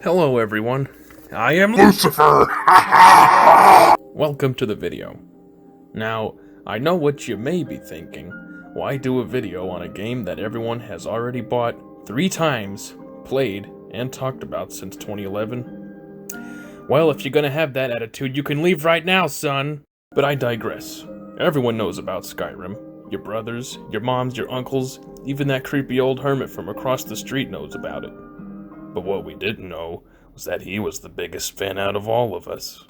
Hello everyone, I am Lucifer! Welcome to the video. Now, I know what you may be thinking. Why do a video on a game that everyone has already bought 3 times, played, and talked about since 2011? Well, if you're gonna have that attitude, you can leave right now, son! But I digress. Everyone knows about Skyrim. Your brothers, your moms, your uncles, even that creepy old hermit from across the street knows about it. But what we didn't know was that he was the biggest fan out of all of us.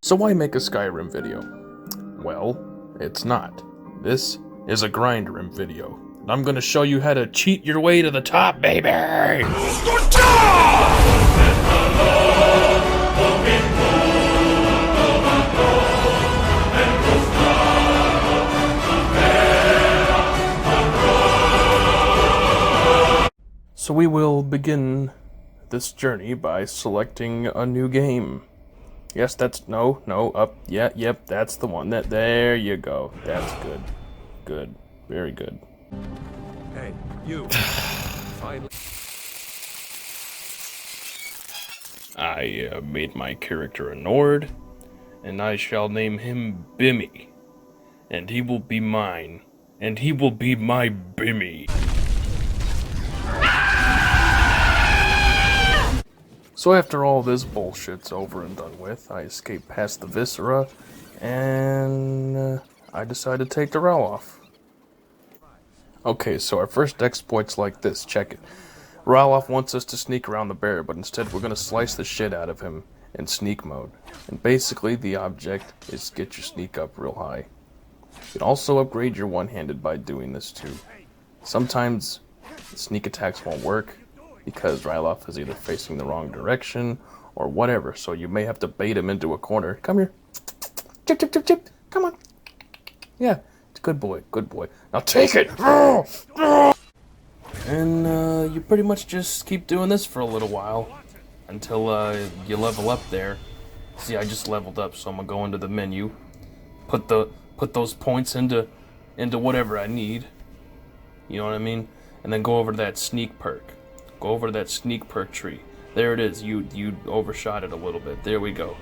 So why make a Skyrim video? Well, it's not. This is a Grindrim video. And I'm gonna show you how to cheat your way to the top, baby! So we will begin this journey by selecting a new game. Yes, that's, no, up, yeah, yep, that's the one, there you go, that's good, very good. Hey, you, finally. I made my character a Nord, and I shall name him Bimmy, and he will be mine, and he will be my Bimmy. So after all this bullshit's over and done with, I escaped past the Viscera, and I decided to take the row off. Okay, so our first exploit's like this, check it. Raloff wants us to sneak around the bear, but instead we're gonna slice the shit out of him in sneak mode. And basically the object is to get your sneak up real high. You can also upgrade your one-handed by doing this too. Sometimes the sneak attacks won't work, because Ryloff is either facing the wrong direction or whatever, so you may have to bait him into a corner. Come here. Chip, chip, chip, chip. Come on. Yeah, good boy, good boy. Now take it! And you pretty much just keep doing this for a little while until you level up there. See, I just leveled up, so I'm gonna go into the menu, put those points into whatever I need. You know what I mean? And then go over to that sneak perk. Go over to that sneak perk tree. There it is. You overshot it a little bit. There we go.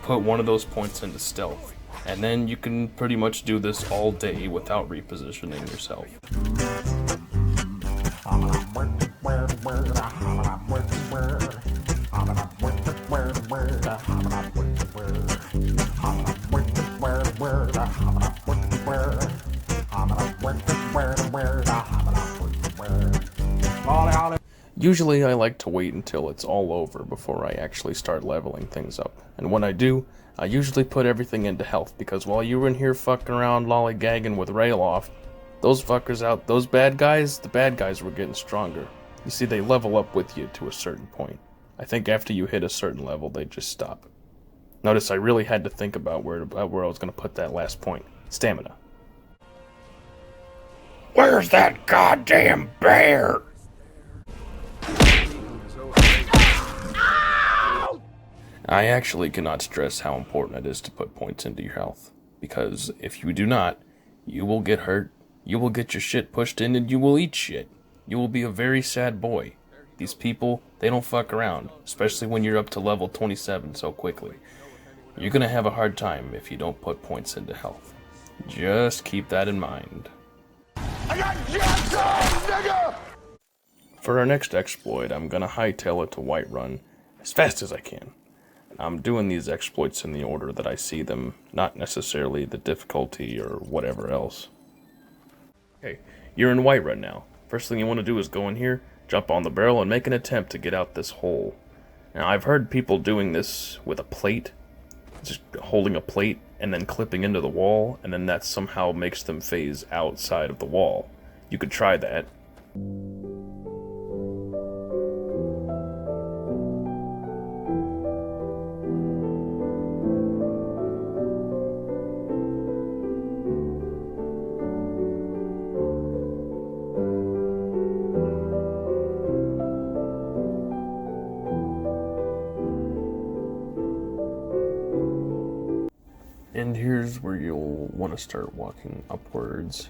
Put one of those points into stealth. And then you can pretty much do this all day without repositioning yourself. Usually I like to wait until it's all over before I actually start leveling things up. And when I do, I usually put everything into health, because while you were in here fucking around lollygagging with Raloff, those fuckers out, the bad guys were getting stronger. You see, they level up with you to a certain point. I think after you hit a certain level, they just stop. Notice I really had to think about where I was going to put that last point. Stamina. Where's that goddamn bear? I actually cannot stress how important it is to put points into your health, because if you do not, you will get hurt, you will get your shit pushed in, and you will eat shit. You will be a very sad boy. These people, they don't fuck around, especially when you're up to level 27 so quickly. You're gonna have a hard time if you don't put points into health. Just keep that in mind. I got nigga! For our next exploit, I'm gonna hightail it to Whiterun as fast as I can. I'm doing these exploits in the order that I see them, not necessarily the difficulty or whatever else. Okay, you're in Whiterun now. First thing you want to do is go in here, jump on the barrel, and make an attempt to get out this hole. Now, I've heard people doing this with a plate, just holding a plate and then clipping into the wall, and then that somehow makes them phase outside of the wall. You could try that. And here's where you'll want to start walking upwards.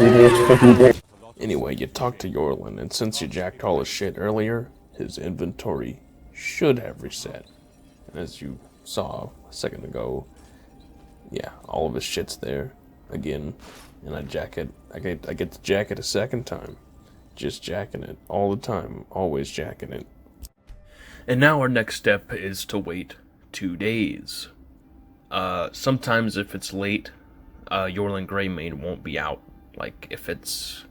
Anyway, you talked to Yorlin, and since you jacked all his shit earlier, his inventory should have reset. And as you saw a second ago, yeah, all of his shit's there again, and I get to jack it a second time. Just jacking it all the time, always jacking it. And now our next step is to wait 2 days. Sometimes if it's late, Yorlin Greymane won't be out. Like if it's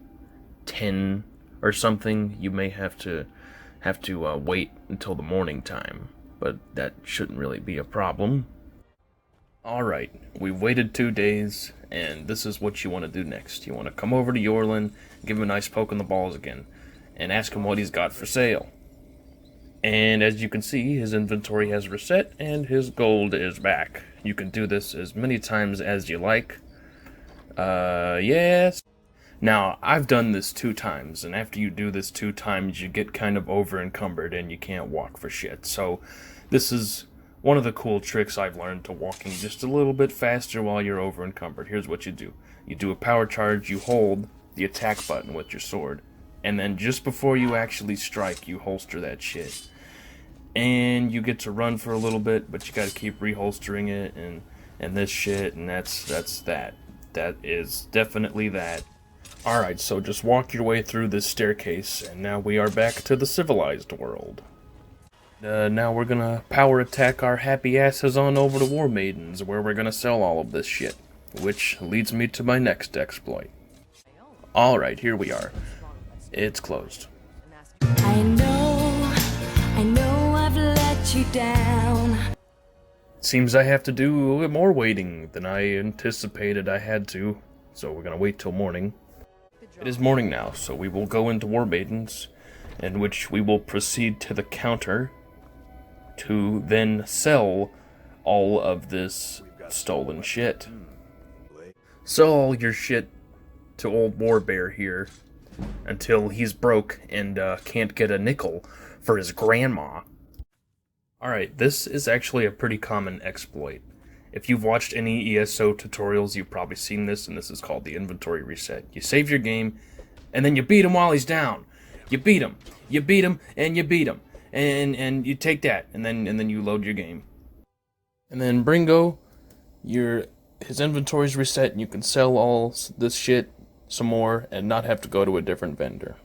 10 or something, you may have to wait until the morning time, but that shouldn't really be a problem. Alright, we've waited 2 days, and this is what you want to do next. You want to come over to Yorlin, give him a nice poke in the balls again, and ask him what he's got for sale. And as you can see, his inventory has reset, and his gold is back. You can do this as many times as you like. Yes. Now, I've done this 2 times, and after you do this 2 times, you get kind of over-encumbered and you can't walk for shit. So, this is one of the cool tricks I've learned to walking just a little bit faster while you're over-encumbered. Here's what you do. You do a power charge, you hold the attack button with your sword, and then just before you actually strike, you holster that shit. And you get to run for a little bit, but you gotta keep reholstering it, and this shit, and that's that. That is definitely that. Alright, so just walk your way through this staircase, and now we are back to the civilized world. Now we're gonna power attack our happy asses on over to War Maidens, where we're gonna sell all of this shit. Which leads me to my next exploit. Alright, here we are. It's closed. I know I've let you down. Seems I have to do more waiting than I anticipated I had to, so we're gonna wait till morning. It is morning now, so we will go into War Maidens, in which we will proceed to the counter to then sell all of this stolen shit. Sell all your shit to old Warbear here until he's broke and can't get a nickel for his grandma. Alright, this is actually a pretty common exploit. If you've watched any ESO tutorials, you've probably seen this, and this is called the inventory reset. You save your game, and then you beat him while he's down. You beat him, and you beat him, and you take that, and then you load your game. And then Bringo, his inventory's reset, and you can sell all this shit some more, and not have to go to a different vendor.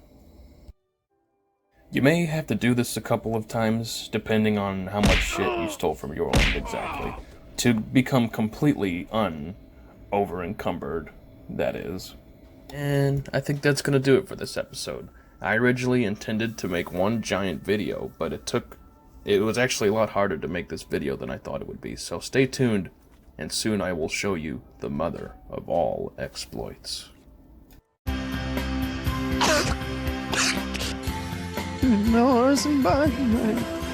You may have to do this a couple of times, depending on how much shit you stole from your own exactly, to become completely over-encumbered, that is. And I think that's gonna do it for this episode. I originally intended to make one giant video, but it was actually a lot harder to make this video than I thought it would be, so stay tuned, and soon I will show you the mother of all exploits. North by night.